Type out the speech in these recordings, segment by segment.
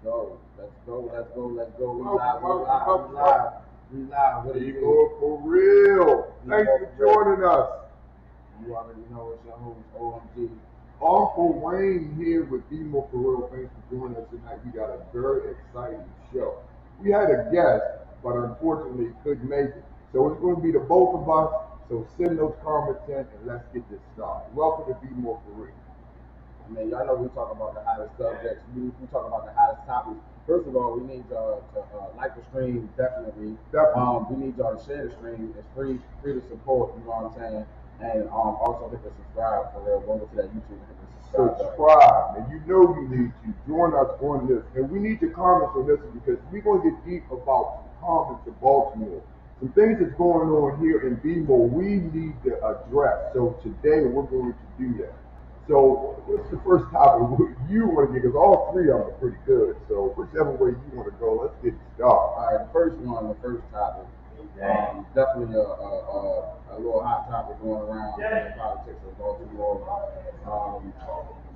go. Let's go. Let's go. Let's go. We Welcome, live. We welcome, live. We welcome, live. We live. What do you BMore for real. Thanks for joining us. You already know it's your host, OMG. Uncle Wayne here with BMore for real. Thanks for joining us tonight. We got a very exciting show. We had a guest, but unfortunately couldn't make it. So it's going to be the both of us. So send those comments in and let's get this started. Welcome to BMore for real. I mean, y'all know we talk about the hottest subjects. We talk about the hottest topics. First of all, we need y'all to like the stream, definitely. We need y'all to share the stream. It's free to support, you know what I'm saying? And also hit the subscribe for real. Go over to that YouTube and hit the subscribe. And you know you need to join us on this. And we need your comments on this because we're going to get deep about comments in Baltimore. Some things that's going on here in BMore we need to address. So today we're going to do that. So what's the first topic you want to get? Because all three of them are pretty good. So whichever way you want to go, let's get started. All right, the first topic. Definitely a little hot topic going around in the politics of Baltimore.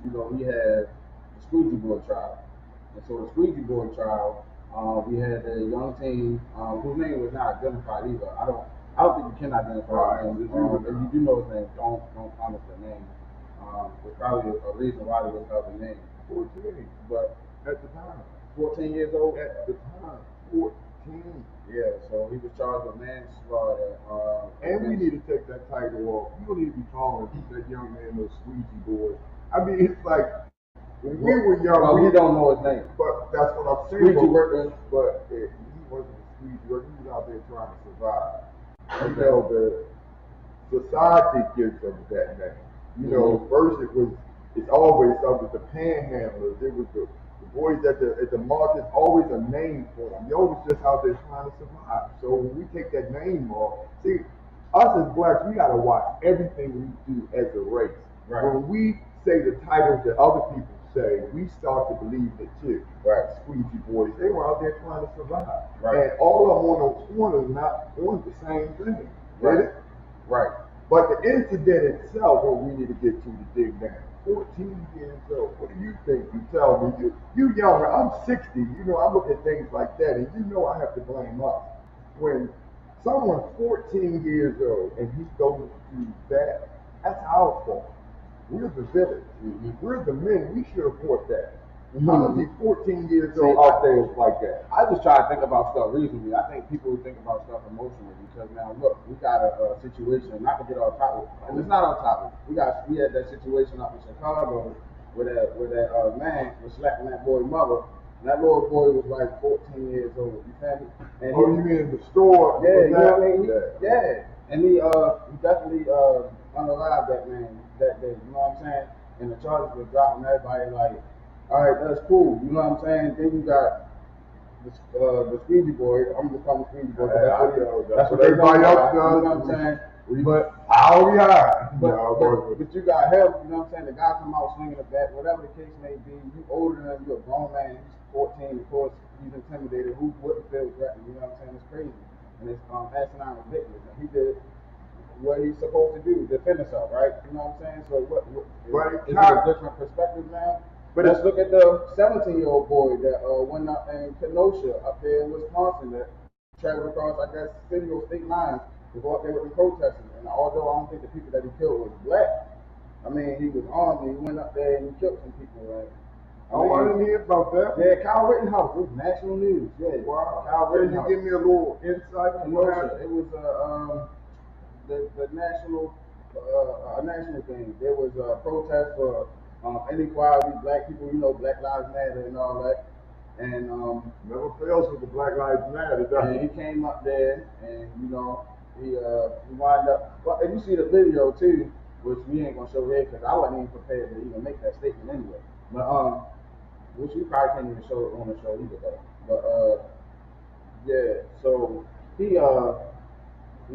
You know, we had the Squeegee Boy trial. And so the Squeegee Boy trial, we had a young teen whose name was not identified either. I don't think you can identify his name. If you do know his name, don't comment the name. There's probably a reason why they was held the name. 14, but at the time. 14 years old? At the time, 14. Yeah, so he was charged with manslaughter. And we need to take that title off. You don't need to be calling that young man no Squeegee Boy. I mean, it's like, when we were young, we don't know his name. But that's what I'm saying. Squeegee worker. But he wasn't a Squeegee worker. He was out there trying to survive. Okay. You know, the society gives him that name. You know, first it's always something with the panhandlers. It was the boys at the market, always a name for them. Yo was just out there trying to survive. So when we take that name off, see, us as blacks, we gotta watch everything we do as a race. Right. When we say the titles that other people say, we start to believe that too. Right. Squeegee boys, they were out there trying to survive. Right. And all of them on those corners not doing the same thing. Right. Right. But the incident itself, what we need to get to dig down. 14 years old. What do you think? You tell me. You younger. I'm 60. You know, I look at things like that, and you know I have to blame us. When someone's 14 years old and he goes through that, that's our fault. We're the village. Mm-hmm. We're the men. We should report that. How is he 14 years old out there like that? I just try to think about stuff reasonably. I think people think about stuff emotionally because now look, we got a situation, not to get off topic, and it's not off topic. We had that situation up in Chicago where that man was slapping that boy's mother. And that little boy was like 14 years old. You feel me? And you mean in the store? Yeah, you know what I mean? Yeah. And he definitely unalived that man that day. You know what I'm saying? And the charges were dropping everybody like. All right, that's cool. You know what I'm saying? Then you got the Squeegee Boy. I'm just calling Squeegee Boy. That's what everybody else does. You know what I'm saying? But how we are. But you got help. You know what I'm saying? The guy come out swinging a bat, whatever the case may be. You older than him. You're a grown man. He's 14. Of course, he's intimidated. Who wouldn't feel threatened? You know what I'm saying? It's crazy. And it's asinine ridiculous. And he did what he's supposed to do, defend himself, right? You know what I'm saying? So is it a different perspective now? But let's look at the 17-year-old boy that went up in Kenosha, up there in Wisconsin, that traveled across, I guess, city or state lines to go up there with the protesters. And although I don't think the people that he killed was black, I mean, he was armed and he went up there and he killed some people. Right? I didn't hear about that. Yeah, Kyle Rittenhouse. It was national news. Yeah. Wow. Kyle Rittenhouse. Can you give me a little insight on what happened? It was the national thing. There was a protest for inequality, black people, you know, Black Lives Matter and all that. And never fails with the Black Lives Matter. And he came up there, and you know, he wound up. Well, if you see the video too, which we ain't gonna show here because I wasn't even prepared to even make that statement anyway. But which we probably can't even show it on the show either though. But yeah, so he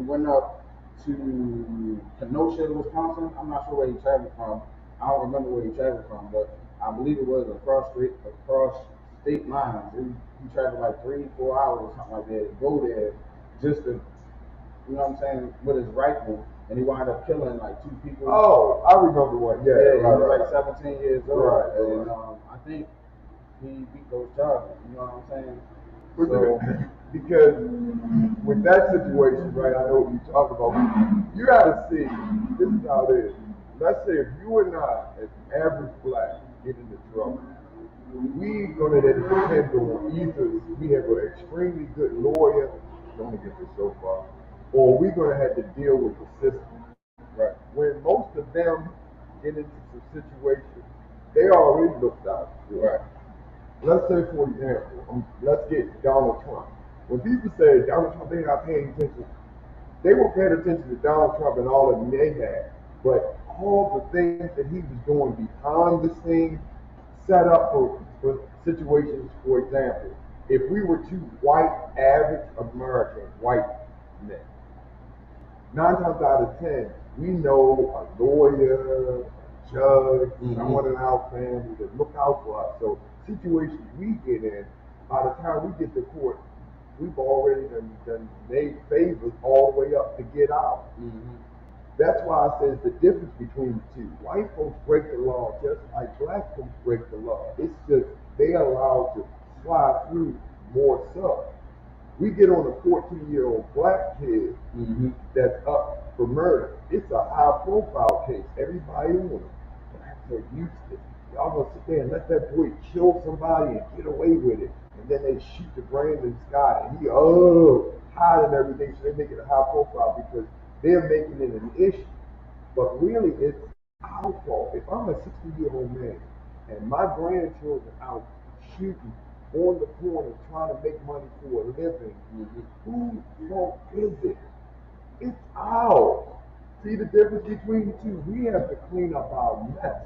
went up to Kenosha, Wisconsin. I'm not sure where he traveled from. I don't remember where he traveled from, but I believe it was across state lines. He traveled like 3-4 hours or something like that to go there just to, you know what I'm saying, with his rifle, and he wound up killing like 2 people. Oh, I remember what. Yeah, he was like 17 years old. Right. And I think he beat those charges. You know what I'm saying? But So because with that situation, right, I know what you're talking about. You gotta see, this is how it is. Let's say if you and I, as average black, get into trouble, we gonna then depend on either we have an extremely good lawyer, don't get this so far, or we're gonna have to deal with the system. Right. When most of them get into some situations, they already looked out. Right. Let's say, for example, let's get Donald Trump. When people say Donald Trump, they're not paying attention. They were paying attention to Donald Trump and all that they had, but all the things that he was doing behind the scenes set up for situations. For example, if we were two white, average American white men, 9 times out of 10, we know a lawyer, a judge, someone in our family that look out for us. So situations we get in, by the time we get to court, we've already done made favors all the way up to get out. That's why I said the difference between the two. White folks break the law just like black folks break the law. It's just they allowed to slide through more stuff. We get on a 14-year-old black kid that's up for murder. It's a high-profile case. Everybody on him. Blacks are used to it. Y'all gonna sit there and let that boy kill somebody and get away with it, and then they shoot the brain in the sky, and he hiding everything, so they make it a high profile because they're making it an issue. But really, it's our fault. If I'm a 60-year-old man and my grandchildren out shooting on the corner trying to make money for a living, whose fault is it? It's ours. See the difference between the two? We have to clean up our mess.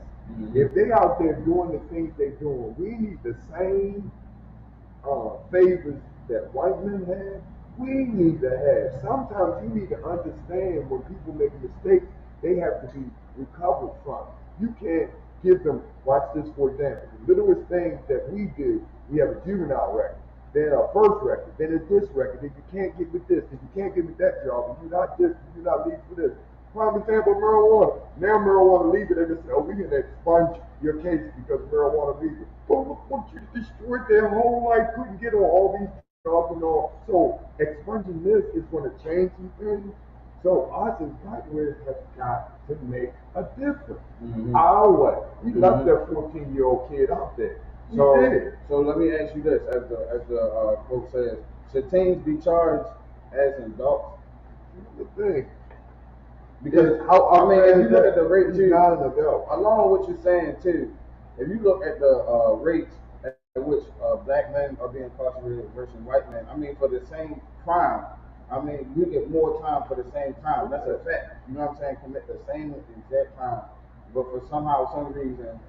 If they out there doing the things they're doing, we need the same favors that white men have, we need to have. Sometimes you need to understand when people make mistakes, they have to be recovered from. You can't give them, watch this for example, the littlest things that we do, we have a juvenile record, then a first record, then it's this record, then you can't get with this, then you can't get with that job, and you're not legal for this. Prime example, marijuana. Now marijuana legal, they just say, oh, we can expunge your case because marijuana legal. But look what you destroyed their whole life, couldn't get on all these jobs and all. So expunging this is going to change some things. So us as black men have got to make a difference. Our way. We left that 14-year-old kid out there. So let me ask you this, as the quote says, should teens be charged as adults? The thing. Because if you look at the rate too, along with what you're saying too, if you look at the rates at which black men are being incarcerated versus white men, I mean for the same crime, I mean you get more time for the same crime. That's a fact. You know what I'm saying? Commit the same exact crime, but for some reason,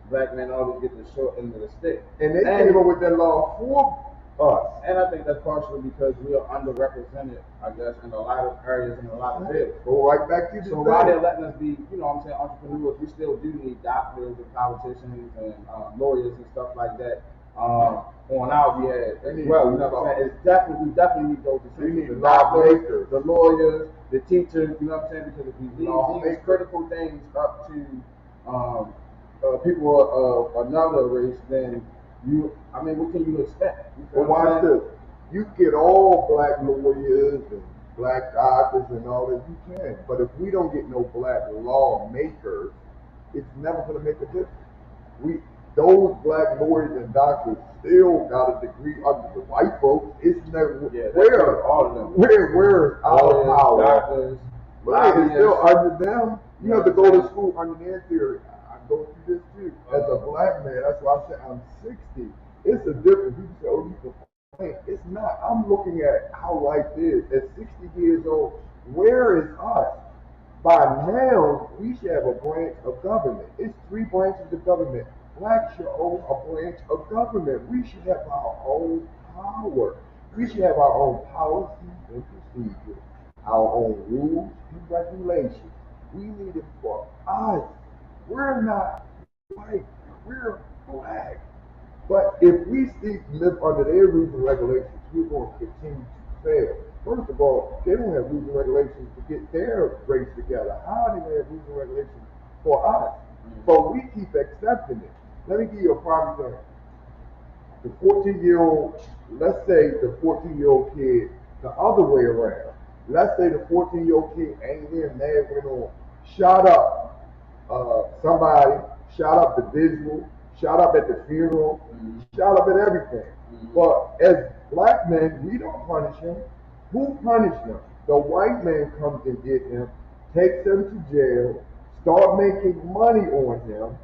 black men always get the short end of the stick. And they came up with that law for us. And I think that's partially because we are underrepresented, I guess, in a lot of areas and a lot of fields. Go right back to the So while they're letting us be, you know what I'm saying, entrepreneurs, we still do need doctors and politicians and lawyers and stuff like that on our behalf as well. You know what I'm saying? We definitely need those essentials, the doctors, the lawyers, the teachers, you know what I'm saying? Because if we leave these critical things up to people of another race, then what can you expect? Well, watch this. You get all black lawyers and black doctors and all that you can, but if we don't get no black lawmakers, it's never going to make a difference. Those black lawyers and doctors still got a degree under the white folks. It's never all of them. Where's our power? Doctors, it's still under them. You have to go to school under their theory. I go through this too. As a black man, that's why I said I'm 60. It's a difference. People say, oh, you complain. It's not. I'm looking at how life is. At 60 years old, where is us? By now, we should have a branch of government. It's 3 branches of government. Blacks should own a branch of government. We should have our own power. We should have our own policies and procedures, our own rules and regulations. We need it for us. We're not white. We're black. But if we live under their rules and regulations, we're going to continue to fail. First of all, they don't have rules and regulations to get their race together. How are they going to have rules and regulations for us? But we keep accepting it. Let me give you a prime example. the 14-year-old, let's say the 14-year-old kid, the other way around. Let's say the 14-year-old kid ain't there, mad, went on, shot up somebody, shot up the visual, shot up at the funeral, shot up at everything. But as black men, we don't punish him. Who punished him? The white man comes and gets him, takes him to jail, start making money on him.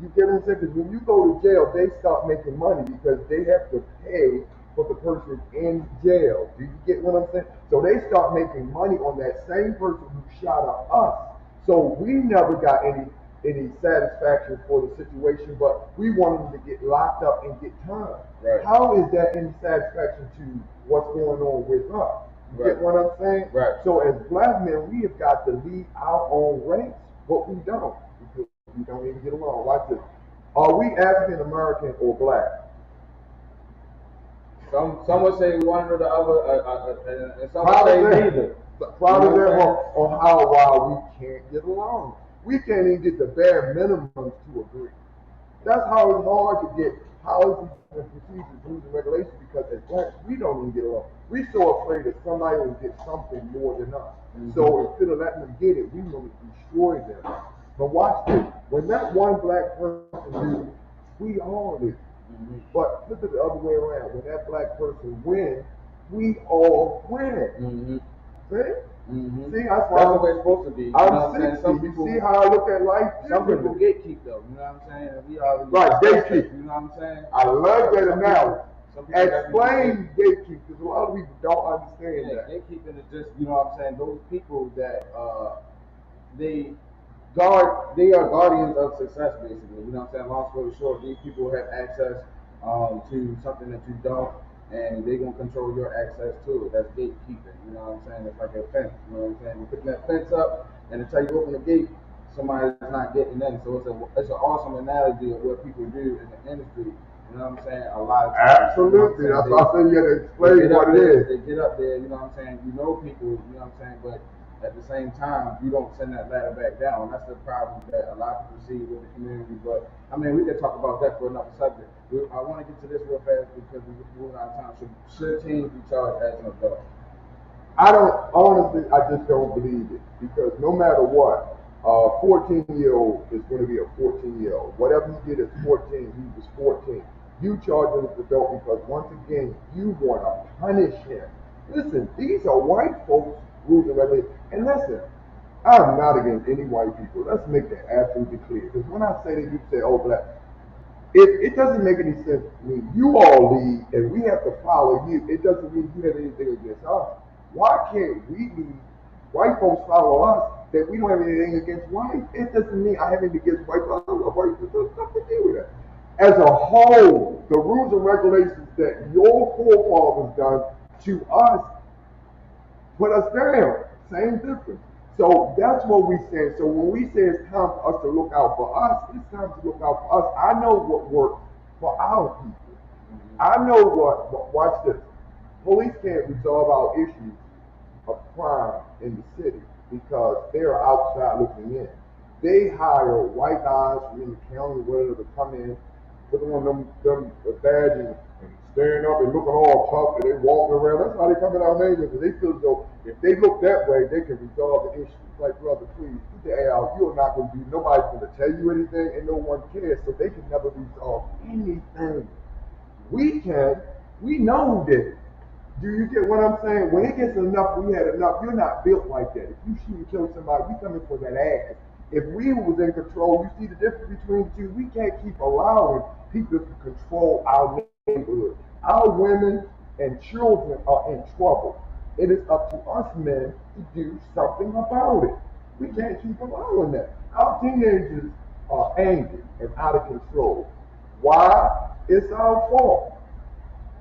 You get what I'm saying? Because when you go to jail, they start making money because they have to pay for the person in jail. Do you get what I'm saying? So they start making money on that same person who shot up us. So we never got any satisfaction for the situation, but we want them to get locked up and get time. Right. How is that any satisfaction to what's going on with us? You get what I'm saying? Right. So as black men, we have got to lead our own race, but we don't. Because we don't even get along. Watch this. Are we African American or black? Some would say one or the other, and some would say neither. Proud of them on how why we can't get along. We can't even get the bare minimums to agree. That's how it's hard to get policies and procedures, rules and regulations, because as blacks, we don't even get along. We're so afraid that somebody will get something more than us. So instead of letting them get it, we want to destroy them. But watch this. When that one black person leaves, we all leave. But flip it the other way around. When that black person wins, we all win. See? See, that's the way it's supposed to be. I'm 60. Some people, see how I look at life? Some people gatekeep though. You know what I'm saying? We already right, gatekeep. You know what I'm saying? I love that analogy. Explain gatekeep, because a lot of people don't understand that. Gatekeeping is just, you know what I'm saying, those people that they are guardians of success, basically. You know what I'm saying? Long story short, these people have access to something that you don't, and they're going to control your access to it. That's gatekeeping. You know what I'm saying? It's like a fence. You know what I'm saying? You're putting that fence up, and until you open the gate, somebody's not getting in. So it's an awesome analogy of what people do in the industry. You know what I'm saying? A lot of times. Absolutely. That's why I said you had to explain what it is. They get up there, you know what I'm saying? You know people, you know what I'm saying? But at the same time, you don't send that ladder back down. That's the problem that a lot of people see with the community. But I mean, we could talk about that for another subject. I want to get to this real fast because we're moving out of time. Should teens be charged as an adult? I don't, honestly, I just don't believe it. Because no matter what, a 14-year-old is going to be a 14-year-old. Whatever he did at 14, he was 14. You charge him as an adult because, once again, you want to punish him. Listen, these are white folks' rules and regulations. And listen, I'm not against any white people. Let's make that absolutely clear. Because when I say that, you say, oh, black. It doesn't make any sense to me. You all lead, and we have to follow you. It doesn't mean you have anything against us. Why can't we lead? White folks follow us, that we don't have anything against white. It doesn't mean I have anything against white folks. I love white folks. There's nothing to do with that. As a whole, the rules and regulations that your forefathers done to us put us down. Same difference. So that's what we say. So when we say it's time for us to look out for us, it's time to look out for us. I know what works for our people. I know watch this. Police can't resolve our issues of crime in the city because they're outside looking in. They hire white guys from in the county, whatever, to come in, put on them badges and stand up and looking all tough, and they walking around. That's how they come in our neighborhood, because they feel as though if they look that way, they can resolve the issue. Like, brother, please, get the air out. You're not going to do, nobody's going to tell you anything, and no one cares, so they can never resolve anything. We can. We know who did it. Do you get what I'm saying? When it gets enough, we had enough. You're not built like that. If you shoot and kill somebody, we coming for that ass. If we was in control, you see the difference between the two. We can't keep allowing people to control our neighborhood. Our women and children are in trouble. It is up to us men to do something about it. We can't keep allowing that. Our teenagers are angry and out of control. Why? It's our fault.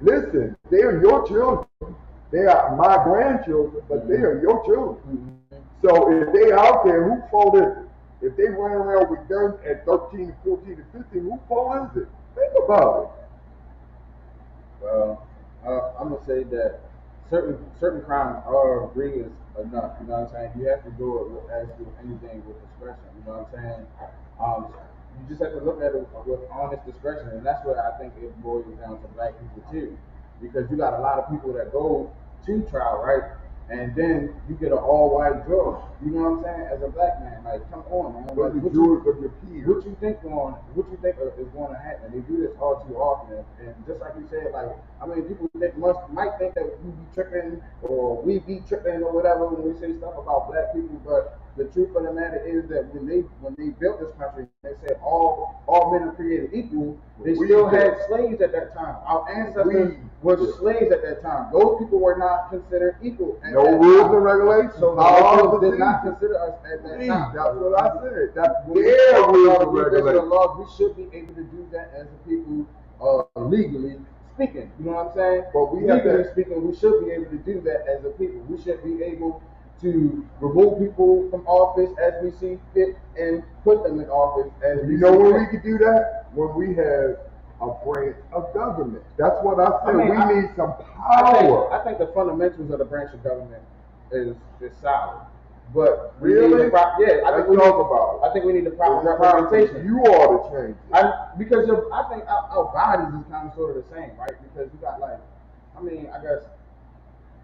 Listen, they are your children. They are my grandchildren, but they are your children. So if they out there, whose fault is it? If they run around with guns at 13, 14, and 15, whose fault is it? Think about it. Well, I'm gonna say that certain crimes are grievous enough. You know what I'm saying? You have to do it as with anything with discretion. You know what I'm saying? you just have to look at it with honest discretion, and that's what I think it boils down to black people too, because you got a lot of people that go to trial, right? And then you get an all-white jury. You know what I'm saying? As a black man, like, come on, man. But Like, the jurors of your peers. what you think is going to happen? They do this all too often, and just like you said, like, I mean, people might think that we be tripping or we be tripping or whatever when we say stuff about black people, but the truth of the matter is that when they built this country, they said all men are created equal. They still had slaves at that time. Our ancestors were slaves at that time. Those people were not considered equal. No rules and regulations. So the laws did not consider us at that time. That's what I said. That's their rules and regulations. Laws, we should be able to do that as a people, legally speaking. You know what I'm saying? But we legally speaking, we should be able to do that as a people. We should be able to remove people from office as we see fit and put them in office as we see fit. You know when we could do that? When we have a branch of government. That's what I said. We need some power. I think the fundamentals of the branch of government is solid. But really? I think we need the proper representation. You ought to change it. Because I think our bodies is kind of sort of the same, right? Because you got I guess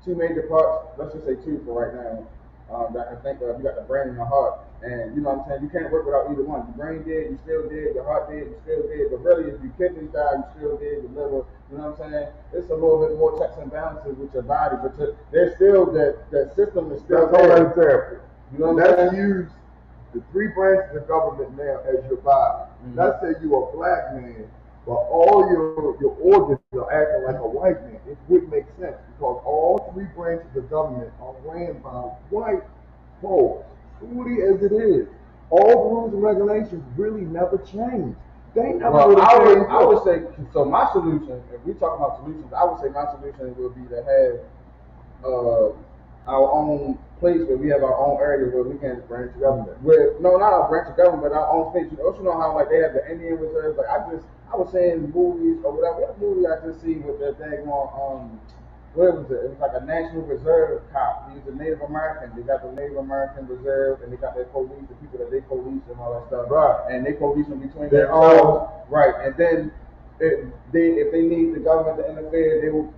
two major parts. Let's just say two for right now. That I can think of. You got the brain and the heart, and you know what I'm saying. You can't work without either one. Your brain dead, you still dead. Your heart dead, you still dead. But really, if your kidneys die, you still dead. Your liver, you know what I'm saying. It's a little bit more checks and balances with your body, but there's still that system is still there. That's all example. You know what I'm saying? Let's use the three branches of government now as your body. Mm-hmm. Let's say you're a black man, but all your organs are acting like a white man. It would make sense because all three branches of government are ran by white folks, truly as it is. All the rules and regulations really never change. They never really change. I would say, so my solution, if we talk about solutions, I would say my solution would be to have our own place where we have our own area where we can branch of government. Not our branch of government, but our own space. You know how like they have the Indian reserves. Like I was saying movies or whatever. What movie I just see with that daggone what was it? It was like a National Reserve cop. He was a Native American. They got the Native American Reserve, and they got their police, the people that they police and all that stuff. Right. And they police them between themselves. Right. And then if they need the government to interfere, they will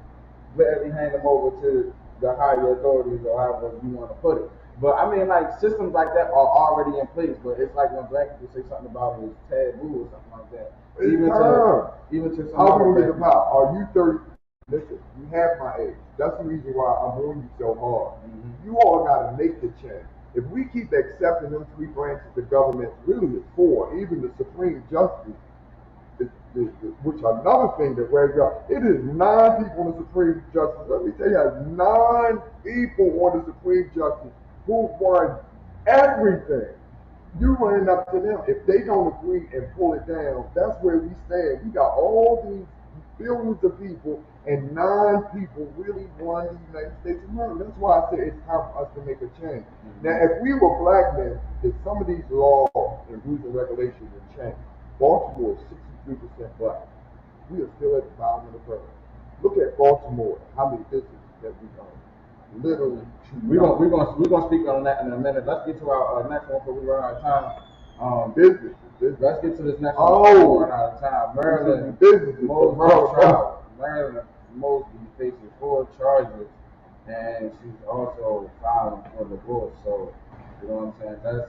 gladly hand them over to the higher authorities or however you want to put it. But I mean, like systems like that are already in place. But it's like when black people say something about it, it's taboo or something like that. Even to some how can we get about? Are you 30? Listen, you have my age. That's the reason why I'm on you so hard. Mm-hmm. You all got to make the change. If we keep accepting them three branches of government, really it's four, even the Supreme Justice, which another thing that wears up, it is 9 people on the Supreme Justice. Let me tell you, 9 people on the Supreme Justice who run everything. You running up to them. If they don't agree and pull it down, that's where we stand. We got all these billions of people, and 9 people really run the United States of America. That's why I say it's time for us to make a change. Mm-hmm. Now, if we were black men, if some of these laws and rules and regulations would change, Baltimore is 63% black. We are still at the bottom of the barrel. Look at Baltimore, how many businesses that we own. Literally, we're gonna speak on that in a minute. Let's get to our next one before we run out of time. Business. Let's get to this next one before we run out of time. Maryland Mosby faces 4 charges, and she's also filing for divorce. So, you know what I'm saying?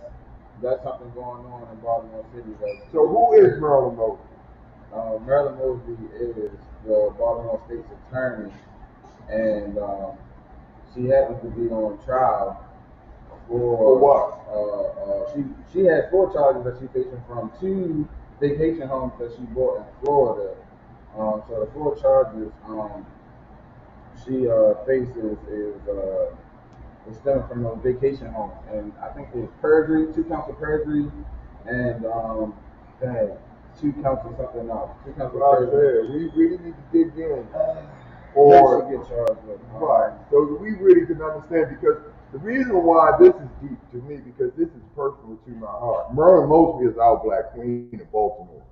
That's something going on in Baltimore City. So who is Marilyn Mosby? Marilyn Mosby is the Baltimore State's attorney, and she happens to be on trial for what? She has 4 charges that she's facing from 2 vacation homes that she bought in Florida. So the 4 charges she faces is stemming from a vacation home, and I think it's perjury, 2 counts of perjury, and 2 counts of something else. 2 counts of perjury. We really need to dig in. Or get charged with. Right. So we really can understand, because the reason why this is deep to me, because this is personal to my heart. Marilyn Mosby is our black queen in Baltimore,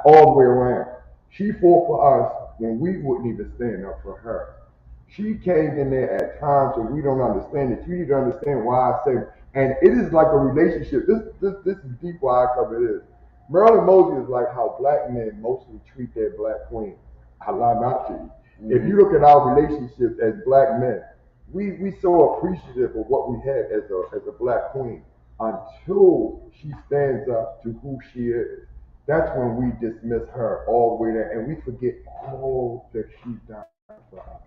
all the way around. She fought for us when we wouldn't even stand up for her. She came in there at times when we don't understand it. You need to understand why I say, and it is like a relationship. This is deep why I cover this. Marilyn Mosby is like how black men mostly treat their black queens. I lie not to you. If you look at our relationships as black men, we so appreciative of what we have as a black queen until she stands up to who she is. That's when we dismiss her all the way there and we forget all that she's done for us.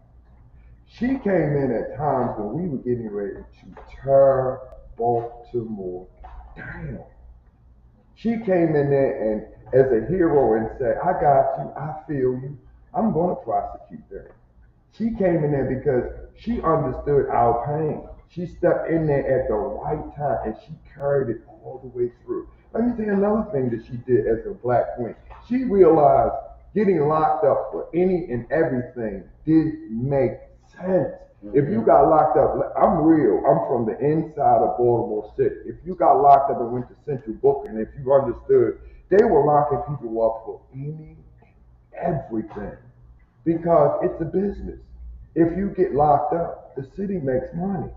She came in at times when we were getting ready to tear Baltimore down. She came in there and as a hero and said, I got you, I feel you, I'm going to prosecute them. She came in there because she understood our pain. She stepped in there at the right time and she carried it all the way through. Let me tell you another thing that she did as a black queen. She realized getting locked up for any and everything did make sense. If you got locked up, I'm real. I'm from the inside of Baltimore City. If you got locked up and went to Central Booking, if you understood, they were locking people up for any and everything because it's a business. If you get locked up, the city makes money.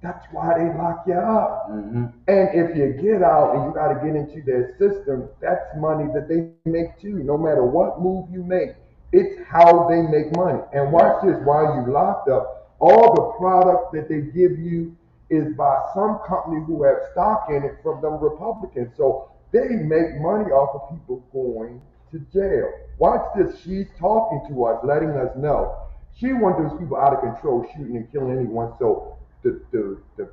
That's why they lock you up. And if you get out and you got to get into their system, that's money that they make too. No matter what move you make, it's how they make money. And watch this, while you locked up, all the product that they give you is by some company who have stock in it from them Republicans. So they make money off of people going to jail. Watch this, she's talking to us, letting us know. She wants those people out of control, shooting and killing anyone. So the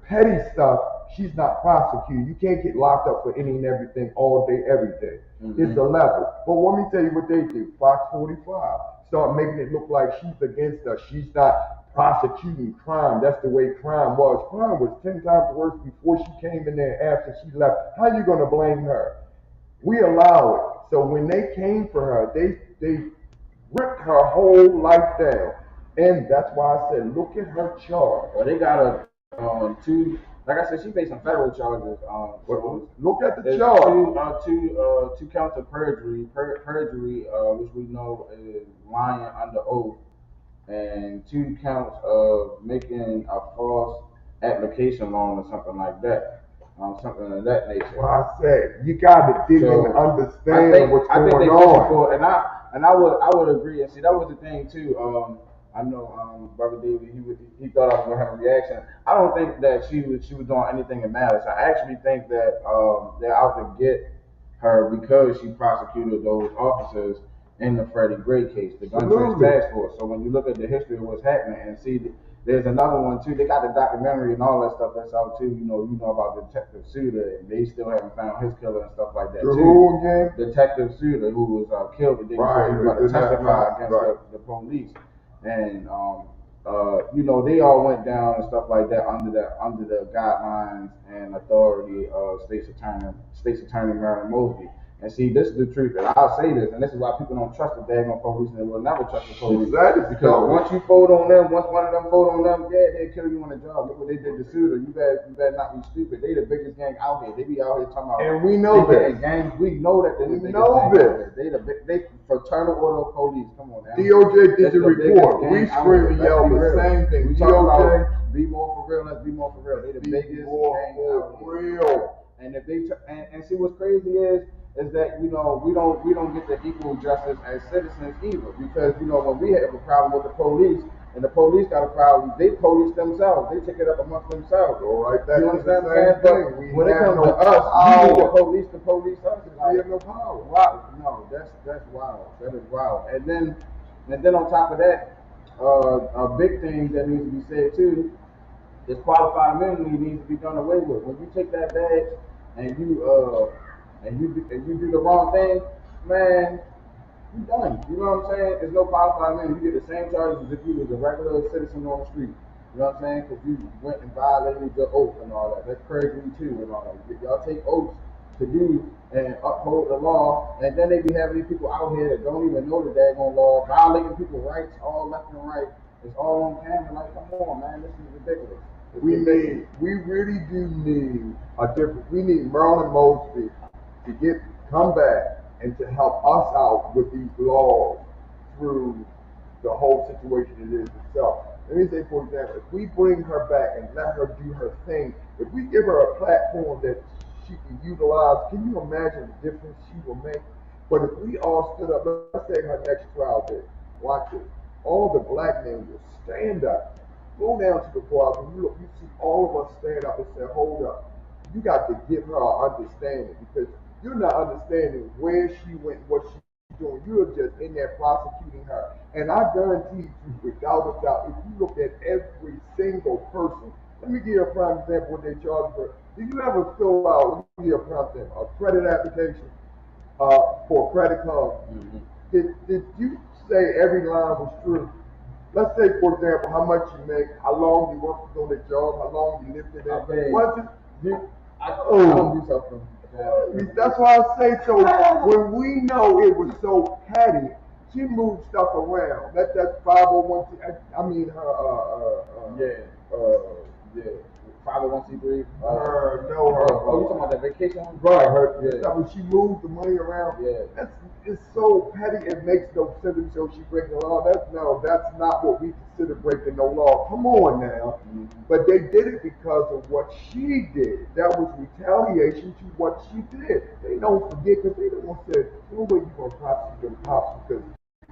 petty stuff, she's not prosecuted. You can't get locked up for any and everything all day, every day. It's a level. But let me tell you what they do. Fox 45 start making it look like she's against us. She's not prosecuting crime. That's the way crime was. Crime was 10 times worse before she came in there after she left. How are you going to blame her? We allow it. So when they came for her, they ripped her whole life down. And that's why I said, look at her charge. Well, they got a two. Like I said, she faced some federal charges. Look at the charge. Two counts of perjury. Perjury, which we know is lying under oath, and 2 counts of making a false application loan or something like that. Something of that nature. Well, I said you got to dig in and understand what's going on. And I would agree. And see, that was the thing too. I know Brother David, he thought I was gonna have a reaction. I don't think that she was doing anything in malice. I actually think that they're out to get her because she prosecuted those officers in the Freddie Gray case, the gun trace task force. So when you look at the history of what's happening and see there's another one too. They got the documentary and all that stuff that's out too. You know about Detective Suter, and they still haven't found his killer and stuff like that too. Who again? Detective Suter, who was killed the day before he was about to testify against the police. And they all went down and stuff like that under the guidelines and authority of State's Attorney Marilyn Mosby. And see, this is the truth, and I'll say this, and this is why people don't trust the daggone police, and they will never trust the police. Because once you fold on them, once one of them fold on them, yeah, they'll kill you on the job. Look what they did to Suter. You better not be stupid. They the biggest gang out here. They be out here talking about. And we know that. Gangs, we know that they're the biggest gang out here. They fraternal order of police. Come on, man. DOJ did the report. We scream and yell the same thing. We talk about BMore4Real. Let's be more for real. They the biggest gang out here. And if they and see what's crazy is that we don't get the equal justice as citizens either, because when we have a problem with the police and the police got a problem, they police themselves, they take it up amongst themselves. All right, that's you understand what I'm saying? But when it comes to us, we need the police to police us. We have no power. Wow, no, that's wild. That is wild. And then on top of that, a big thing that needs to be said too is qualified immunity needs to be done away with. When you take that badge and you do the wrong thing, man, you done. You know what I'm saying? There's no qualified immunity. You get the same charges as if you was a regular citizen on the street. You know what I'm saying? Because you went and violated your oath and all that. That's perjury too and all that. Y'all take oaths to do and uphold the law, and then they be having these people out here that don't even know the daggone law, violating people's rights all left and right. It's all on camera. Like, come on, man, this is ridiculous. We really do need we need Marilyn Mosby to come back and to help us out with these laws through the whole situation it is itself. Let me say, for example, if we bring her back and let her do her thing, if we give her a platform that she can utilize. Can you imagine the difference she will make? But if we all stood up, let's say her next trial day, watch it. All the black men will stand up, go down to the bar, and you see all of us stand up and say, hold up. You got to give her an understanding because you're not understanding where she went, what she's doing. You're just in there prosecuting her. And I guarantee you, without a doubt, if you look at every single person, let me give you a prime example what they charge for. Did you ever fill out, let me give you a prime example, a credit application for a credit card? Mm-hmm. Did you say every line was true? Let's say, for example, how much you make, how long you worked on the job, how long you lived in it. Okay. Was it? I don't do something. That's why I say so. When we know it was so petty, she moved stuff around. That's 501. I mean her. Yeah. 501c3. No, her. Oh, you talking about the vacation one? Right, her. Yeah. When she moved the money around. Yeah. It's so petty. It makes no sense. So she breaking the law. That's not what we consider breaking no law. Come on now. Mm-hmm. But they did it because of what she did. That was retaliation to what she did. They don't forget because they don't want to say, no way you gonna prosecute them cops because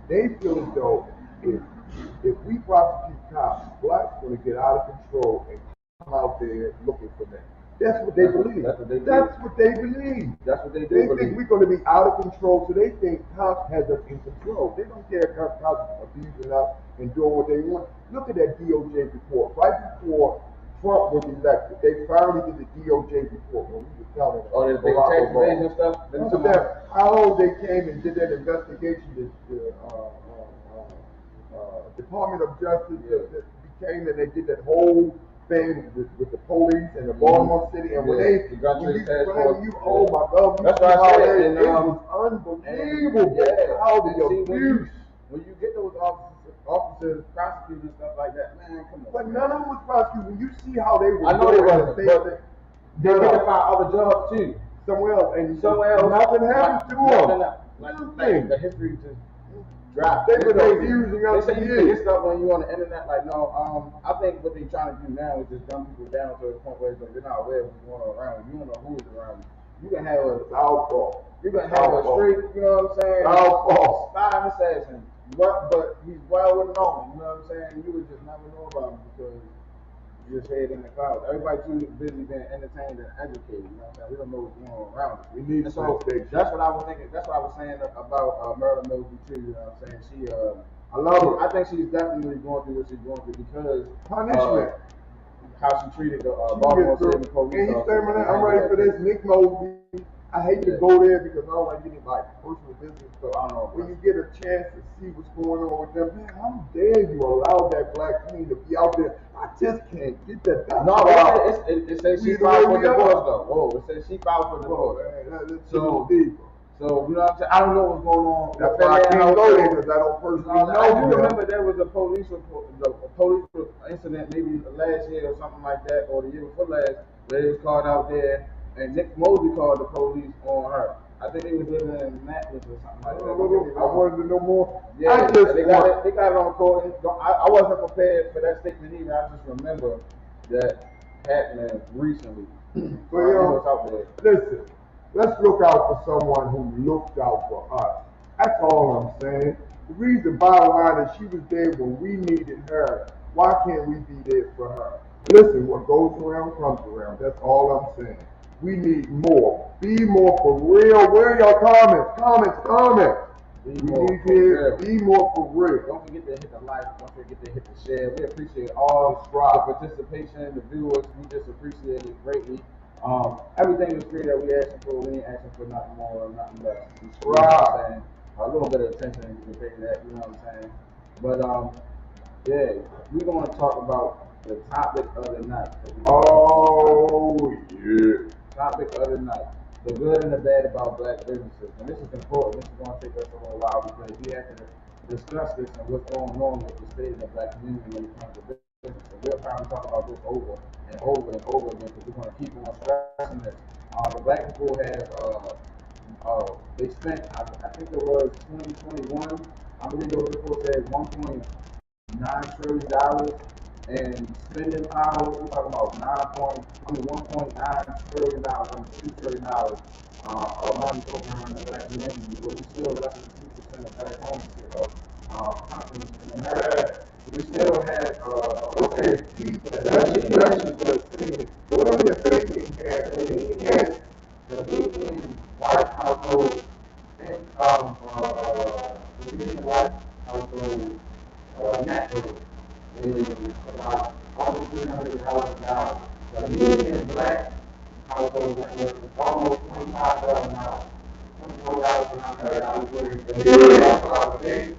they feel as though if we prosecute cops, blacks gonna get out of control and come out there looking for them. That's what they believe. That's what they believe. That's what they do. They think we're going to be out of control, so they think cops has us in control. They don't care if cops are abusing us and doing what they want. Look at that DOJ report. Right before Trump was elected, they finally did the DOJ report when we were telling them. Oh, the big tax evasion stuff? Look at that. How they came and did that investigation, the Department of Justice that became, and they did that whole thing with the police and the Baltimore City, and when you, oh my God, that's what I said. It was unbelievable how they abuse. When you get those officers, prosecutors, stuff like that, man, come on. But none of them was prosecuted. When you see how they were, I know they wasn't, but they get to find other jobs too. Somewhere else, and nothing happened to them. Like the history just dropped. They were abusing us. They say you get stuff when you on the internet. Like no, I think what they're trying to do now is just dumb people down to the point where they're not aware of what's going on around you. You don't know who is around you. You can have a straight, you know what I'm saying? Spy and assassin. But he's well known, you know what I'm saying? You would just never know about him because you just head in the clouds. Everybody too busy being entertained and educated, you know what I'm saying? We don't know what's going on around us. We need so that's what I was thinking. That's what I was saying about Marilyn Mosby too, you know what I'm saying? I love her. I think she's definitely going through what she's going through because punishment. How she treated the Baltimore City police officer. I'm ready for this. Nick Mosby. I hate to go there because I don't like getting like personal business, but I don't know. When you get a chance to see what's going on with them, man, how dare you allow that black queen to be out there? I just can't get that. No, it says she filed for divorce though. Whoa, it says she filed for divorce. So you know what I'm saying? I don't know what's going on. That's why I can't go there because I don't personally know. I do remember there was a police incident maybe last year or something like that, or the year before last, where they was called out there. And Nick Mosby called the police on her. I think they was living in Nashville or something like that. I wanted to know more. Yeah, they got it on recording. I wasn't prepared for that statement either. I just remember that happening recently. Well, listen, let's look out for someone who looked out for us. That's all I'm saying. The reason, bottom line, is she was there when we needed her. Why can't we be there for her? Listen, what goes around comes around. That's all I'm saying. We need more. Be more for real. Where are your comments? We need to be more for real. Don't forget to hit the like. Don't forget to hit the share. We appreciate all the participation, the viewers. We just appreciate it greatly. Everything is free that we asking for. We ain't asking for nothing more or nothing less. Right. A little bit of attention to pay that. You know what I'm saying? But yeah, we're going to talk about the topic of the night. Oh yeah. Topic of the night. The good and the bad about black businesses. And this is important. This is going to take us a little while because we have to discuss this and what's going on with the state of the black community when it comes to business. And we'll probably talk about this over and over and over again because we're going to keep on stressing this. The black people have, they spent, I think it was 2021, I believe the report said $1.9 trillion and spending power. We're talking about 1.9 trillion dollars, $2 trillion of money going around the black community, but we still less than 2% of black ownership of companies in America. We still have the median white household income, the median white household natural is about almost $300,000. The median black household net worth is almost $25,000. $24,000.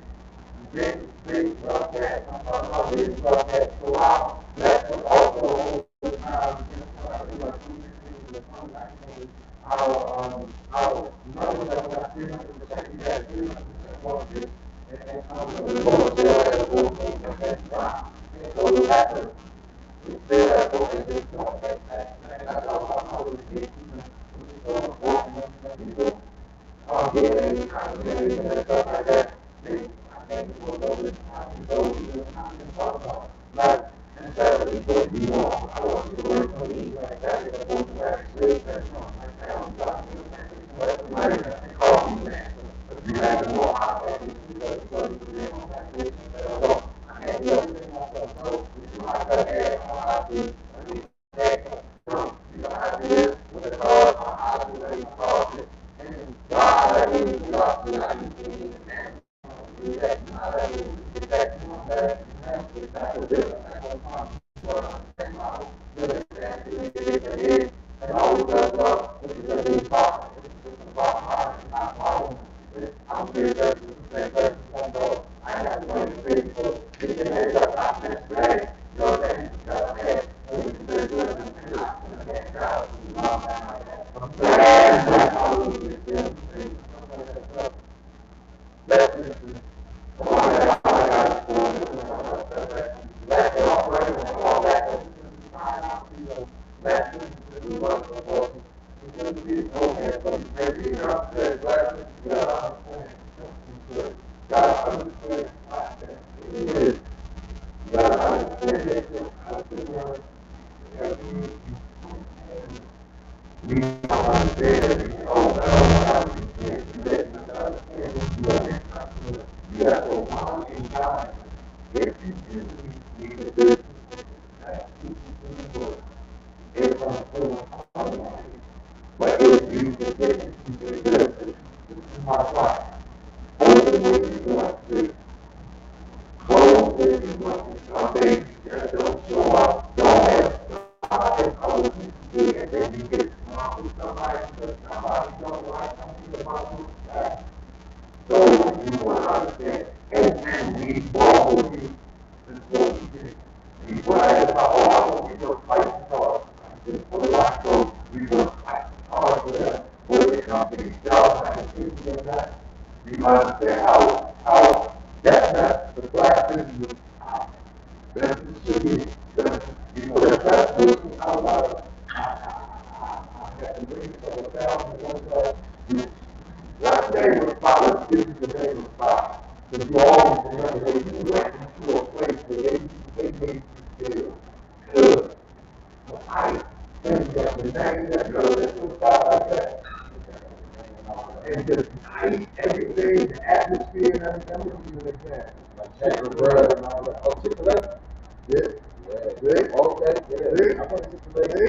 Big about that. I'm talking about big about that. So that was also over time, like 2016 to 2019, our numbers that got 300%, we had 300% mortgage, and the lower still had a 14% drop. And so we had to, we still had 14%, and that's how we get people getting any kind of money and stuff like that. I think people know this, talk about. Like, instead of people, I want you to work for me, like that is a book where I say that's not my family, but call me that. But you have to know how that is because it's going to be on that place. So I can't do everything myself. So it's like that. I do. I do this with the car. I do this with the car. And God, I mean, God, I mean, and just everything, the atmosphere and everything. I'm gonna give you an example. Like Chick-fil-A and all that. Oh, Chick-fil-A? Yeah. See? Okay. Yeah. I think Chick-fil-A.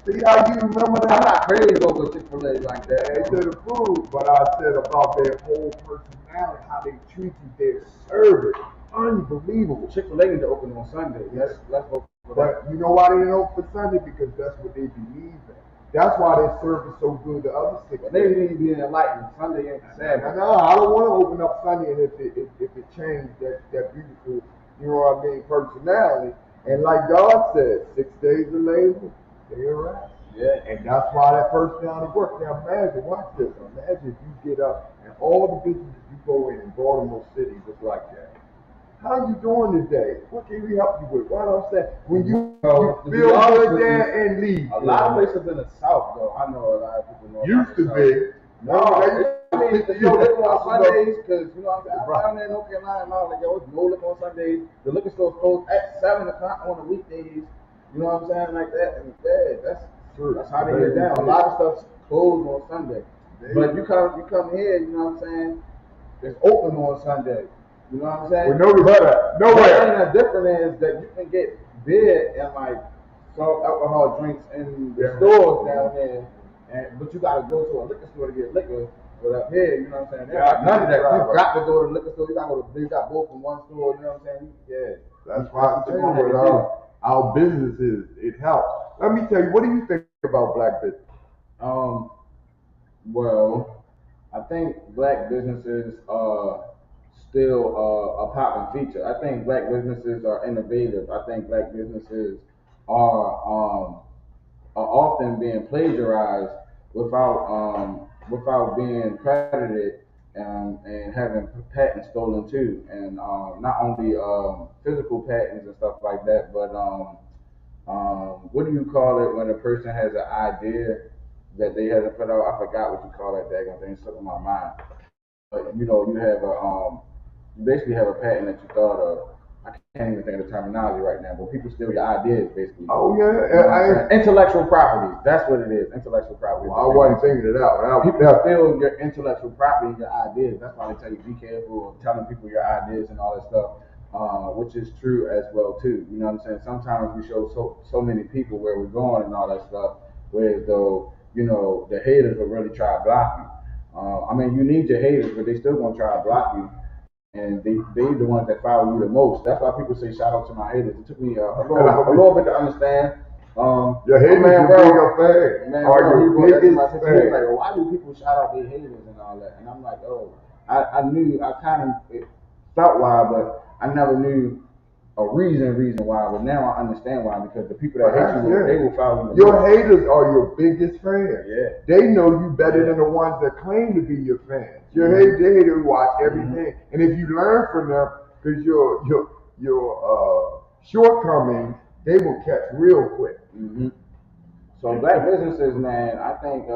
See how you remember that? I'm not crazy over Chick-fil-A like that. They said the food, but I said about their whole personality, how they treat you, their service. Unbelievable. Chick-fil-A need to open on Sunday. Let's go. But you know why they don't open Sunday? Because that's what they believe in. That's why their service so good. The other six. They need to be enlightened. Sunday and Saturday. No, I don't want to open up Sunday, and if it changed that beautiful, you know what I mean, personality. And like God said, 6 days of labor, day of rest. Yeah. And that's why that personality works. Now imagine, watch this. Imagine if you get up and all the businesses you go in Baltimore City was like that. How you doing today? What can we help you with? What I'm saying, when you feel good there and leave. A lot of places in the South, though, I know a lot of people know. Used to be. No, I mean, liquor on Sundays, because, you know what I'm saying, I'm down there in North Carolina and all, like, yo, it's no liquor on Sundays. The liquor store's closed at 7 o'clock on the weekdays. You know what I'm saying, like that. And yeah, that's how they get down. A lot of stuff's closed on Sunday. But you come here, you know what I'm saying, it's open on Sunday. You know what I'm saying? With no respect. Nowhere. The thing that's different is that you can get beer and like soft alcohol drinks in the stores down there, but you gotta go to a liquor store to get liquor. But up here, you know what I'm saying? None of that. You got to go to the liquor store. You got both from one store. You know what I'm saying? Yeah. That's why I'm saying with our businesses, it helps. Let me tell you, what do you think about black business? Well, I think black businesses are still a popping feature. I think black businesses are innovative. I think black businesses are often being plagiarized without being credited and having patents stolen too. And not only physical patents and stuff like that, but what do you call it when a person has an idea that they haven't put out? I forgot what you call that daggone thing. It's slipping my mind. But you know, you basically have a patent that you thought of. I can't even think of the terminology right now, but people steal your ideas, basically. Oh yeah, intellectual property. That's what it is. Intellectual property. Well, I wasn't thinking it out. People steal your intellectual property, your ideas. That's why they tell you be careful of telling people your ideas and all that stuff, which is true as well too. You know what I'm saying? Sometimes we show so many people where we're going and all that stuff, whereas though you know the haters will really try to block you. I mean, you need your haters, but they still gonna try to block you. And they the ones that follow you the most. That's why people say shout out to my haters. It took me a little bit to understand. Your haters are your fan. Man, are your biggest fan. Like, well, why do people shout out their haters and all that? And I'm like, oh, I knew, I kind of felt why, but I never knew a reason why. But now I understand why, because the people that hate you, they will follow you. Your haters are your biggest fans. Yeah. They know you better than the ones that claim to be your fans. Your haters watch everything, and if you learn from them, because your shortcomings, they will catch real quick. So black businesses, man, I think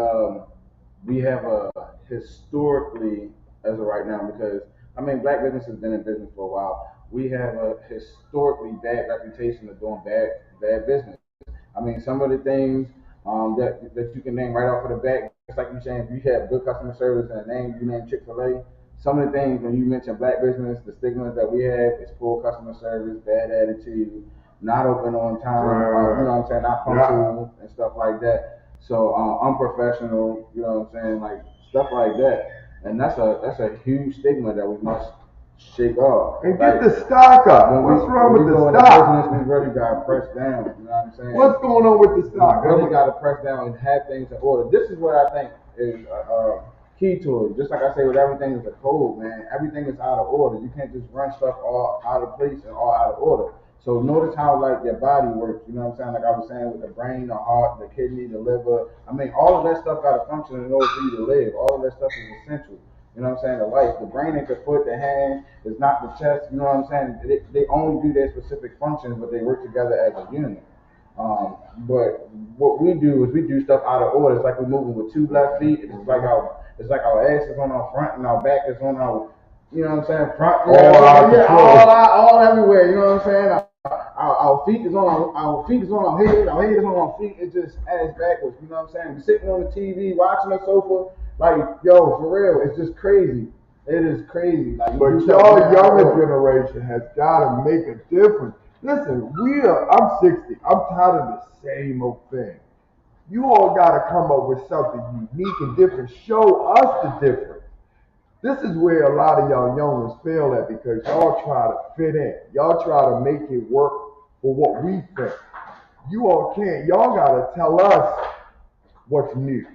we have a historically, as of right now, because I mean black business has been in business for a while. We have a historically bad reputation of doing bad business. I mean, some of the things that you can name right off of the bat, it's like you saying, if you have good customer service and a name, you name Chick-fil-A. Some of the things when you mention black business, the stigmas that we have is poor customer service, bad attitude, not open on time, you know what I'm saying, not punctual and stuff like that. So unprofessional, you know what I'm saying, like stuff like that. And that's a huge stigma that we must shake off. And get the stock up. What's wrong with the stock? We really got to press down. You know what I'm saying? What's going on with the stock? We really got to press down and have things in order. This is what I think is key to it. Just like I say with everything is a code, man. Everything is out of order. You can't just run stuff all out of place and all out of order. So notice how like your body works. You know what I'm saying? Like I was saying with the brain, the heart, the kidney, the liver. I mean, all of that stuff got to function in order for you to live. All of that stuff is essential. You know what I'm saying? The life, the brain ain't the foot, the hand, it's not the chest. You know what I'm saying? They only do their specific functions, but they work together as a unit. But what we do is we do stuff out of order. It's like we're moving with two left feet. It's like our ass is on our front and our back is on our, you know what I'm saying? Front, all everywhere. You know what I'm saying? Our feet is on our head. Our head is on our feet. It's just ass backwards. You know what I'm saying? We're sitting on the TV, watching the sofa. Like, yo, for real, it's just crazy. It is crazy. Like, but y'all younger generation has got to make a difference. Listen, I'm 60. I'm tired of the same old thing. You all got to come up with something unique and different. Show us the difference. This is where a lot of y'all young ones fail at, because y'all try to fit in. Y'all try to make it work for what we think. You all can't. Y'all got to tell us what's new.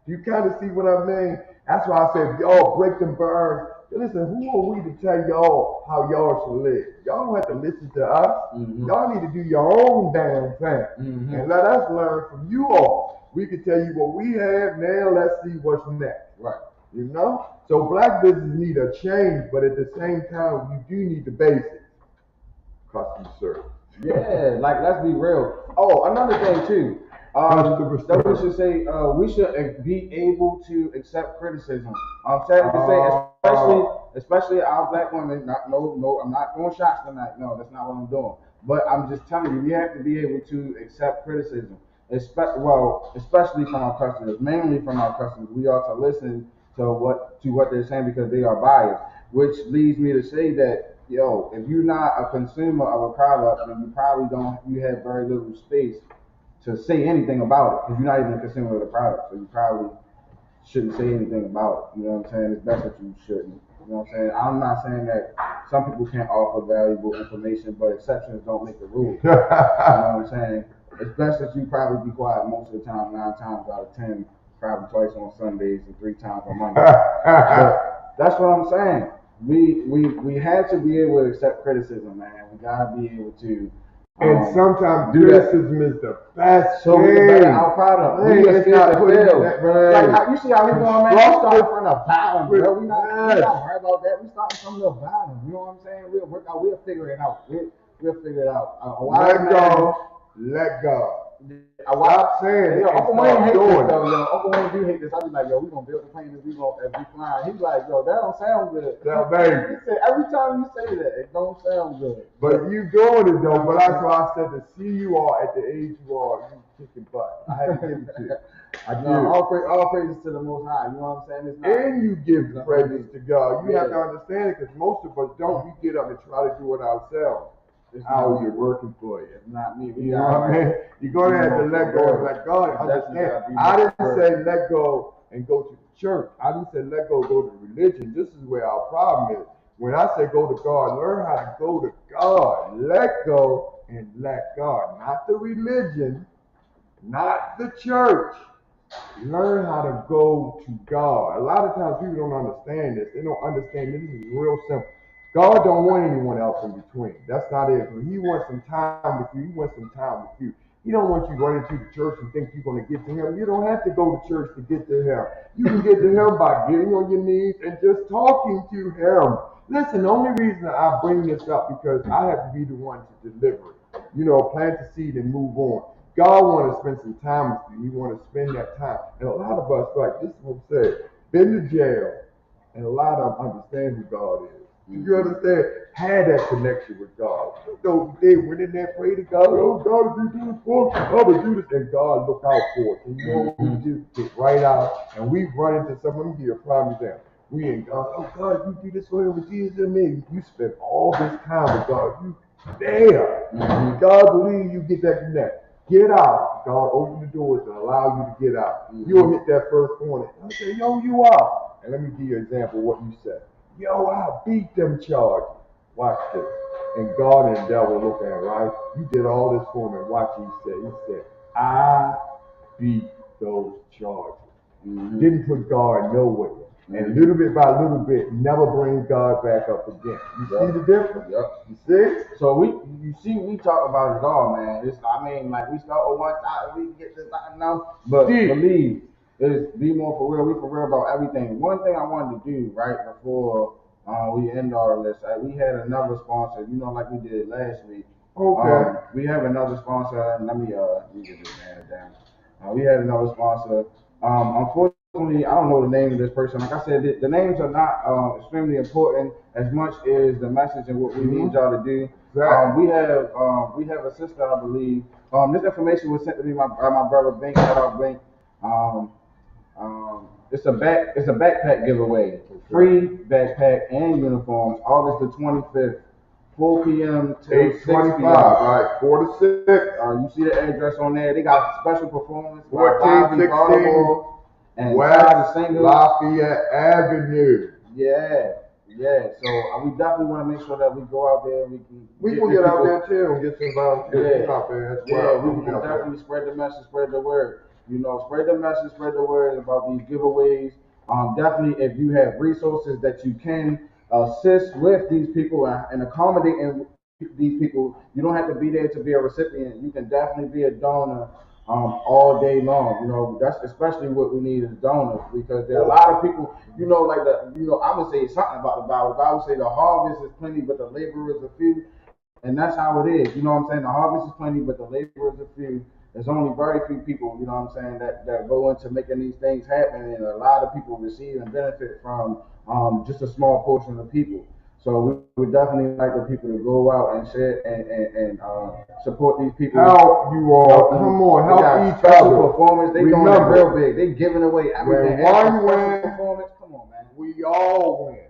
You kind of see what I mean? That's why I said, y'all break them birds. Listen, who are we to tell y'all how y'all should live? Y'all don't have to listen to us. Y'all need to do your own damn thing. And let us learn from you all. We can tell you what we have now. Let's see what's next. Right. You know? So black business need a change, but at the same time, you do need the basics. Customer service. Yeah, like let's be real. Oh, another thing too. Customer That we service. should say we should be able to accept criticism. Sadly to say, especially our black women. No, I'm not throwing shots tonight. No, that's not what I'm doing. But I'm just telling you, we have to be able to accept criticism. Especially from our customers, mainly from our customers. We ought to listen to what they're saying because they are biased. Which leads me to say that, if you're not a consumer of a product, then you have very little space to say anything about it because you're not even a consumer of the product, so you probably shouldn't say anything about it. You know what I'm saying? It's best that you shouldn't. You know what I'm saying? I'm not saying that some people can't offer valuable information, but exceptions don't make the rule. You know what I'm saying? It's best that you probably be quiet most of the time, 9 times out of 10, probably twice on Sundays and 3 times on Monday. But that's what I'm saying. We had to be able to accept criticism, man. We gotta be able to. And sometimes criticism is the best So we can better our product. We just scared to fail. Like you see how we going, man? We starting from the bottom, bro. We not worried about that. We starting from the bottom. You know what I'm saying? We'll work out. We'll figure it out. We'll figure it out. Let go. Let go. Stop saying it. Uncle Wayne hates this though, Uncle Wayne do hate this. I be like, we gonna build the plane and we flying. He's like, that don't sound good. Now, baby. He said every time you say that, it don't sound good. But you doing it though. But that's why I said to see you all at the age you are, you kicking butt. I had to give it to you. I do. All praises to the Most High. You know what I'm saying? And you give the praises to God. You have to understand it because most of us don't. We get up and try to do it ourselves. How is it working for you? It's not me. You know what I mean? You're gonna have to let go and let God understand. I didn't say let go and go to the church. I didn't say let go to religion. This is where our problem is. When I say go to God, learn how to go to God. Let go and let God. Not the religion, not the church. Learn how to go to God. A lot of times people don't understand this. They don't understand this is real simple. God don't want anyone else in between. That's not it. He wants some time with you. He wants some time with you. He don't want you running to the church and think you're going to get to him. You don't have to go to church to get to him. You can get to him by getting on your knees and just talking to him. Listen, the only reason I bring this up because I have to be the one to deliver it. Plant the seed and move on. God wants to spend some time with you. He wants to spend that time. And a lot of us, like this one said, been to jail, and a lot of them understand who God is. You understand? Had that connection with God. They went in there, prayed to God. Oh, God, if you do this for me, I'm going to do this. And God look out for it. And you know what we do? Get right out. And we run into something. Let me give you a prime example. We ain't God. Oh, God, you do this for him with Jesus and me. You spend all this time with God. You there. God believe you get that connect. Get out. God open the doors and allow you to get out. You'll hit that first corner. I say, you out. And let me give you an example of what you said. I beat them charges. Watch this. And God and the devil looking at, right? You did all this for me. Watch what he said, I beat those charges. Didn't put God nowhere. And little bit by little bit, never bring God back up again. You see the difference? Yep. You see? So we talk about it all, man. Like we start with one time, we get this now, but believe. It's BMore4Real. We for real about everything. One thing I wanted to do right before we end our list, we had another sponsor. Like we did last week. Okay. We have another sponsor. Let me get this man down. We had another sponsor. Unfortunately, I don't know the name of this person. Like I said, the names are not extremely important as much as the message and what we need y'all to do. We have a sister, I believe. This information was sent to me by my brother Bank. Shout out Bank. It's a backpack giveaway. Free backpack and uniforms. August the 25th, 4 p.m. to 6 p.m. Right, 4 to 6. You see the address on there. They got special performance. 1416 and West Lafayette Avenue. Yeah. So we definitely want to make sure that we go out there. We can get out there too and get some volunteers out there. We can definitely spread the message, spread the word. Spread the message, spread the word about these giveaways. Definitely, if you have resources that you can assist with these people and accommodate these people, you don't have to be there to be a recipient. You can definitely be a donor all day long. That's especially what we need is donors because there are a lot of people. I'm gonna say something about the Bible. The Bible say the harvest is plenty, but the laborers are few, and that's how it is. You know what I'm saying? The harvest is plenty, but the laborers are few. there's only very few people, you know what I'm saying, that go into making these things happen, and a lot of people receive and benefit from just a small portion of the people. So we would definitely like the people to go out and share and support these people. Help you all. Come on, help each special other. Performance. They doing it real big. They giving away everything. When one win, performance. Come on, man. We all win.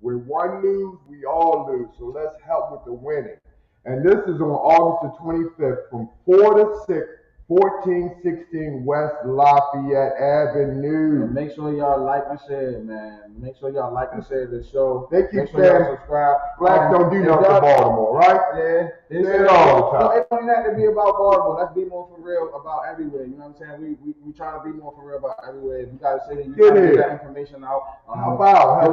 When one lose, we all lose. So let's help with the winning. And this is on August the 25th from 4 to 6. 1416 West Lafayette Avenue. And make sure y'all like and share, man. Make sure y'all like and share the show. They keep make sure y'all subscribe. Black don't do nothing for Baltimore, right? Yeah. They say it all the time. No, it don't have to be about Baltimore. Let's be more for real about everywhere. You know what I'm saying? We trying to be more for real about everywhere. If you got a city, you trying to get that information out. How about?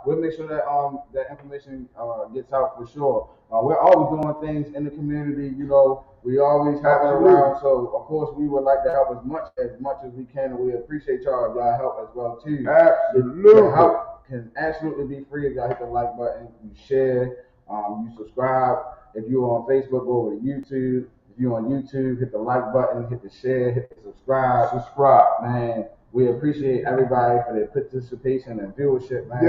We'll make sure that that information gets out for sure. We're always doing things in the community, you know. We always helping around, so of course we would like to help as much as we can, and we appreciate y'all if y'all help as well too. Absolutely. Your help can absolutely be free if y'all hit the like button, you share, you subscribe. If you're on Facebook, go over to YouTube. If you're on YouTube, hit the like button, hit the share, hit the subscribe. Man, we appreciate everybody for their participation and viewership, man.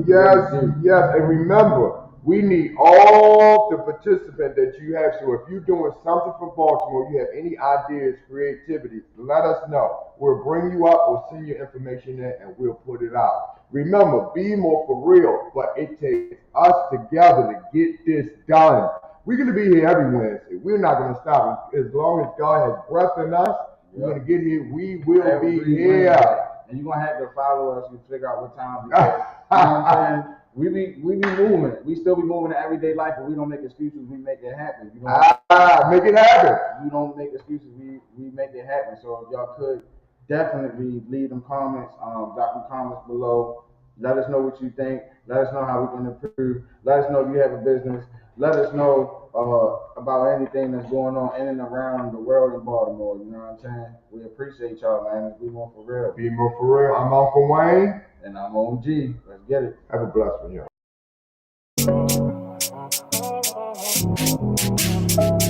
Yes. And remember, we need all the participants that you have. So if you're doing something for Baltimore, you have any ideas, creativity, let us know. We'll bring you up, we'll send your information in, and we'll put it out. Remember, be more for real, but it takes us together to get this done. We're going to be here every Wednesday. We're not going to stop. As long as God has breath in us, we're going to get here. We will be here. Wednesday. And you're going to have to follow us and figure out what time because, you know what I'm saying? We be moving. We still be moving in everyday life, but we don't make excuses. We make it happen. You know, make it happen. We don't make excuses. We make it happen. So if y'all could definitely leave them comments, drop them comments below. Let us know what you think. Let us know how we can improve. Let us know if you have a business. Let us know about anything that's going on in and around the world in Baltimore. You know what I'm saying? We appreciate y'all, man. Let's be more for real. Be more for real. I'm Uncle Wayne. And I'm OG. Let's get it. Have a blessed one, y'all.